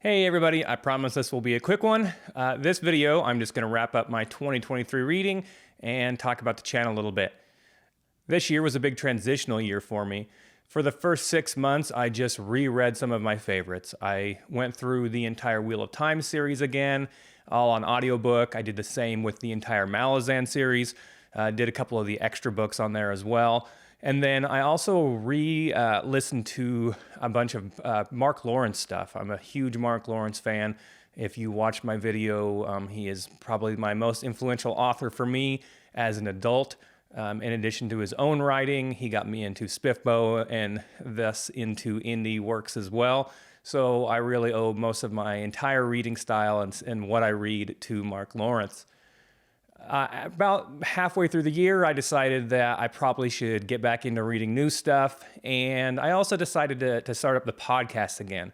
Hey everybody, I promise this will be a quick one. This video, I'm just going to wrap up my 2023 reading and talk about the channel a little bit. This year was a big transitional year for me. For the first 6 months, I just reread some of my favorites. I went through the entire Wheel of Time series again, all on audiobook. I did the same with the entire Malazan series. Did a couple of the extra books on there as well. And then I also listened to a bunch of Mark Lawrence stuff. I'm a huge Mark Lawrence fan. If you watched my video, he is probably my most influential author for me as an adult. In addition to his own writing, he got me into SPIFBO and thus into indie works as well. So I really owe most of my entire reading style and what I read to Mark Lawrence. About halfway through the year, I decided that I probably should get back into reading new stuff, and I also decided to start up the podcast again.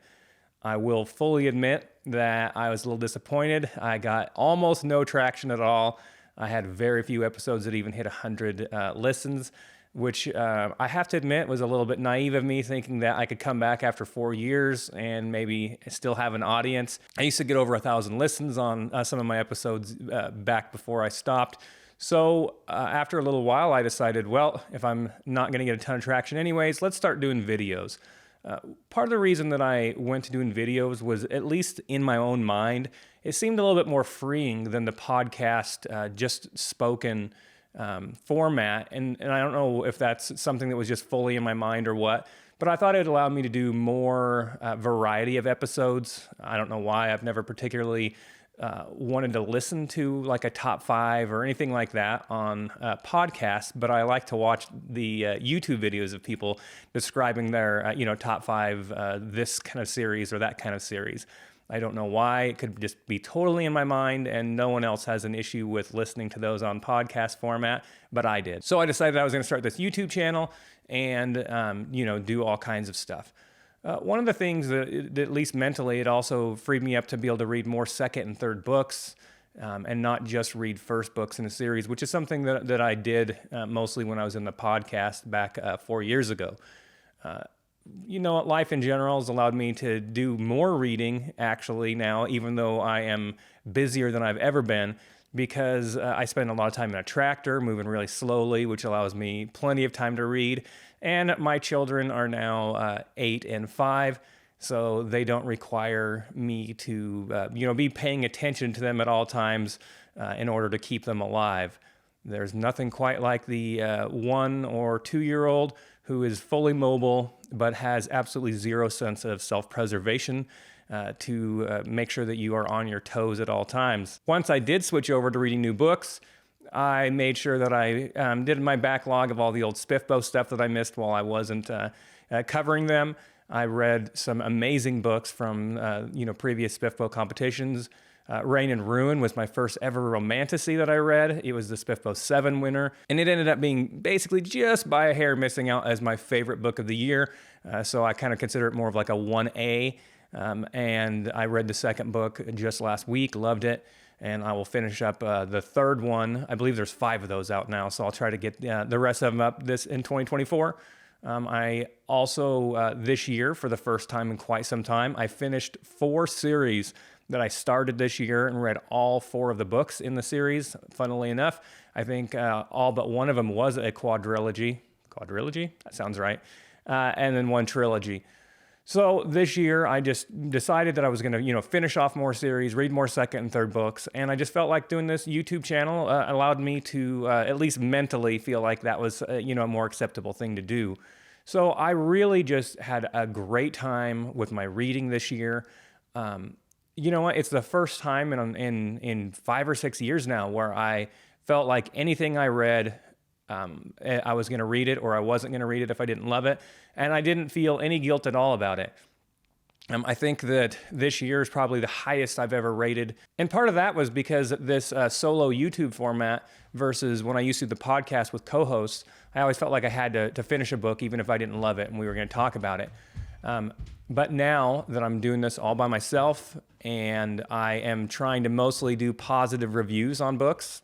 I will fully admit that I was a little disappointed. I got almost no traction at all. I had very few episodes that even hit 100 listens, which I have to admit was a little bit naive of me, thinking that I could come back after 4 years and maybe still have an audience. I used to get over 1,000 listens on some of my episodes back before I stopped. So after a little while, I decided, well, if I'm not going to get a ton of traction anyways, let's start doing videos. Part of the reason that I went to doing videos was, at least in my own mind, it seemed a little bit more freeing than the podcast just spoken format, and I don't know if that's something that was just fully in my mind or what, but I thought it allowed me to do more variety of episodes. I don't know why. I've never particularly wanted to listen to like a top 5 or anything like that on podcasts, but I like to watch the YouTube videos of people describing their top 5 this kind of series or that kind of series. I don't know why. It could just be totally in my mind, and no one else has an issue with listening to those on podcast format, but I did. So I decided I was going to start this YouTube channel and, do all kinds of stuff. One of the things that, at least mentally, it also freed me up to be able to read more second and third books and not just read first books in a series, which is something that I did mostly when I was in the podcast back 4 years ago. Life in general has allowed me to do more reading actually now, even though I am busier than I've ever been, because I spend a lot of time in a tractor moving really slowly, which allows me plenty of time to read. And my children are now 8 and 5, so they don't require me to be paying attention to them at all times in order to keep them alive. There's nothing quite like the 1 or 2 year old who is fully mobile but has absolutely zero sense of self-preservation to make sure that you are on your toes at all times. Once I did switch over to reading new books, I made sure that I did my backlog of all the old SPIFBO stuff that I missed while I wasn't covering them. I read some amazing books from previous SPIFBO competitions. Reign and Ruin was my first ever romantasy that I read. It was the SPIFBO 7 winner, and it ended up being basically just by a hair missing out as my favorite book of the year. So I kind of consider it more of like a 1A. And I read the second book just last week, loved it, and I will finish up the third one. I believe there's 5 of those out now, so I'll try to get the rest of them up in 2024. I also, this year, for the first time in quite some time, I finished 4 series that I started this year and read all 4 of the books in the series. Funnily enough, I think all but one of them was a quadrilogy. Quadrilogy? That sounds right. And then 1 trilogy. So this year, I just decided that I was going to, finish off more series, read more second and third books, and I just felt like doing this YouTube channel allowed me to at least mentally feel like that was, a more acceptable thing to do. So I really just had a great time with my reading this year. You know what? It's the first time in 5 or 6 years now where I felt like anything I read, I was going to read it, or I wasn't going to read it if I didn't love it, and I didn't feel any guilt at all about it. I think that this year is probably the highest I've ever rated, and part of that was because this solo YouTube format versus when I used to do the podcast with co-hosts, I always felt like I had to finish a book even if I didn't love it and we were going to talk about it. But now that I'm doing this all by myself and I am trying to mostly do positive reviews on books,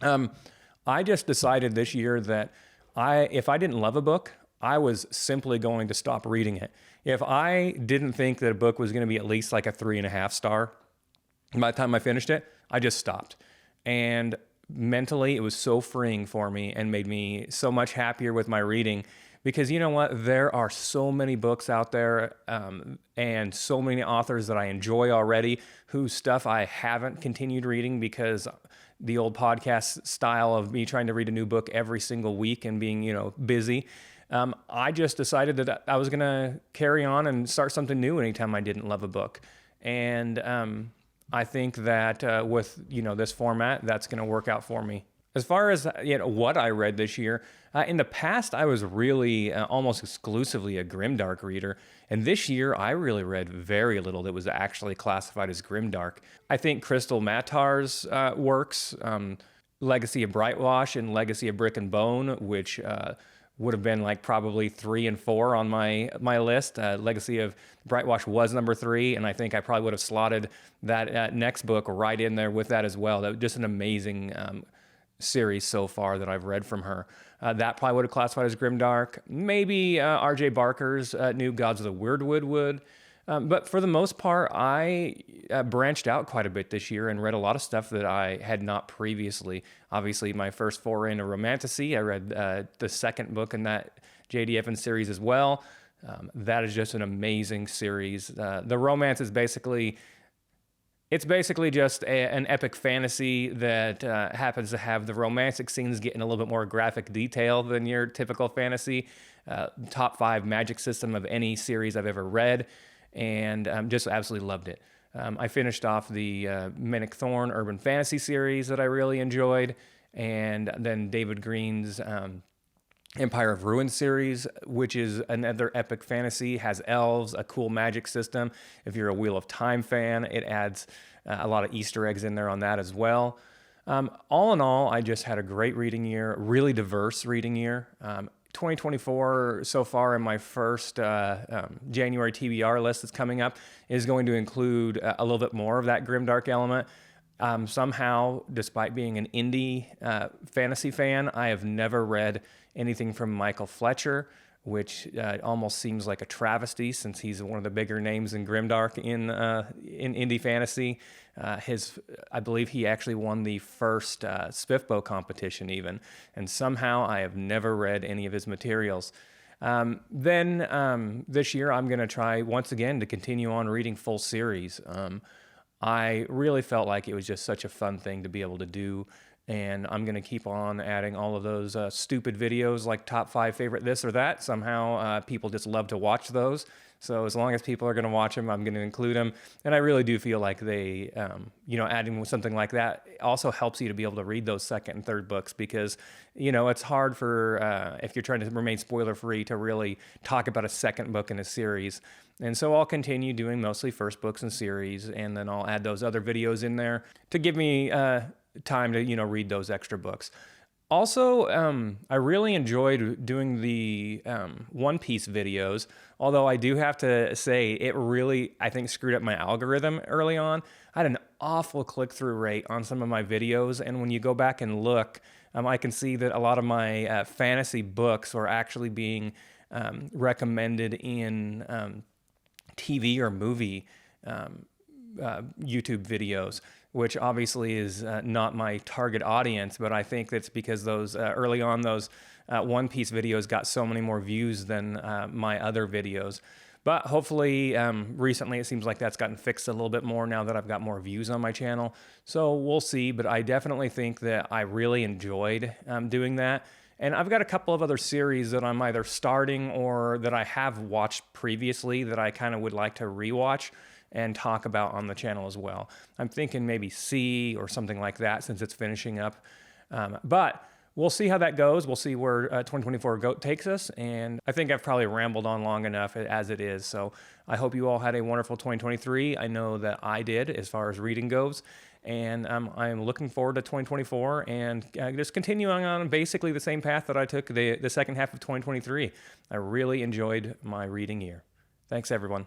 I just decided this year that if I didn't love a book, I was simply going to stop reading it. If I didn't think that a book was going to be at least like a 3.5 star, by the time I finished it, I just stopped. And mentally, it was so freeing for me and made me so much happier with my reading, because you know what? There are so many books out there and so many authors that I enjoy already whose stuff I haven't continued reading because the old podcast style of me trying to read a new book every single week and being, busy. I just decided that I was going to carry on and start something new anytime I didn't love a book. And I think that with this format, that's going to work out for me. As far as what I read this year, in the past I was really almost exclusively a grimdark reader, and this year I really read very little that was actually classified as grimdark. I think Crystal Matar's works, Legacy of Brightwash and Legacy of Brick and Bone, which would have been like probably 3 and 4 on my list. Legacy of Brightwash was number 3, and I think I probably would have slotted that next book right in there with that as well. That was just an amazing series so far that I've read from her. That probably would have classified as grimdark. Maybe R.J. Barker's New Gods of the Weirdwood would. But for the most part, I branched out quite a bit this year and read a lot of stuff that I had not previously. Obviously, my first foray into romantasy, I read the second book in that J.D. Evans series as well. That is just an amazing series. The romance is basically just an epic fantasy that happens to have the romantic scenes get in a little bit more graphic detail than your typical fantasy. Top 5 magic system of any series I've ever read, and just absolutely loved it. I finished off the Mimic Thorn Urban Fantasy series that I really enjoyed, and then David Green's Empire of Ruin series, which is another epic fantasy, has elves, a cool magic system. If you're a Wheel of Time fan, it adds a lot of Easter eggs in there on that as well. All in all, I just had a great reading year, really diverse reading year. 2024 so far in my first January TBR list that's coming up is going to include a little bit more of that grimdark element. Somehow, despite being an indie fantasy fan, I have never read anything from Michael Fletcher, which almost seems like a travesty since he's one of the bigger names in grimdark in indie fantasy. I believe he actually won the first SPIFBO competition even, and somehow I have never read any of his materials. Then this year I'm going to try once again to continue on reading full series. I really felt like it was just such a fun thing to be able to do, and I'm going to keep on adding all of those stupid videos like top 5 favorite this or that. Somehow people just love to watch those. So as long as people are going to watch them, I'm going to include them. And I really do feel like they, adding something like that also helps you to be able to read those second and third books, because, it's hard for, if you're trying to remain spoiler free, to really talk about a second book in a series. And so I'll continue doing mostly first books and series, and then I'll add those other videos in there to give me time to, read those extra books. Also, I really enjoyed doing the One Piece videos, although I do have to say it really, I think, screwed up my algorithm early on. I had an awful click-through rate on some of my videos, and when you go back and look, I can see that a lot of my fantasy books are actually being recommended in TV or movie YouTube videos, which obviously is not my target audience, but I think that's because those early on those One Piece videos got so many more views than my other videos. But hopefully recently it seems like that's gotten fixed a little bit more now that I've got more views on my channel. So we'll see, but I definitely think that I really enjoyed doing that. And I've got a couple of other series that I'm either starting or that I have watched previously that I kind of would like to rewatch and talk about on the channel as well. I'm thinking maybe C or something like that since it's finishing up. But we'll see how that goes. We'll see where 2024 takes us. And I think I've probably rambled on long enough as it is. So I hope you all had a wonderful 2023. I know that I did as far as reading goes. And I'm looking forward to 2024 and just continuing on basically the same path that I took the second half of 2023. I really enjoyed my reading year. Thanks, everyone.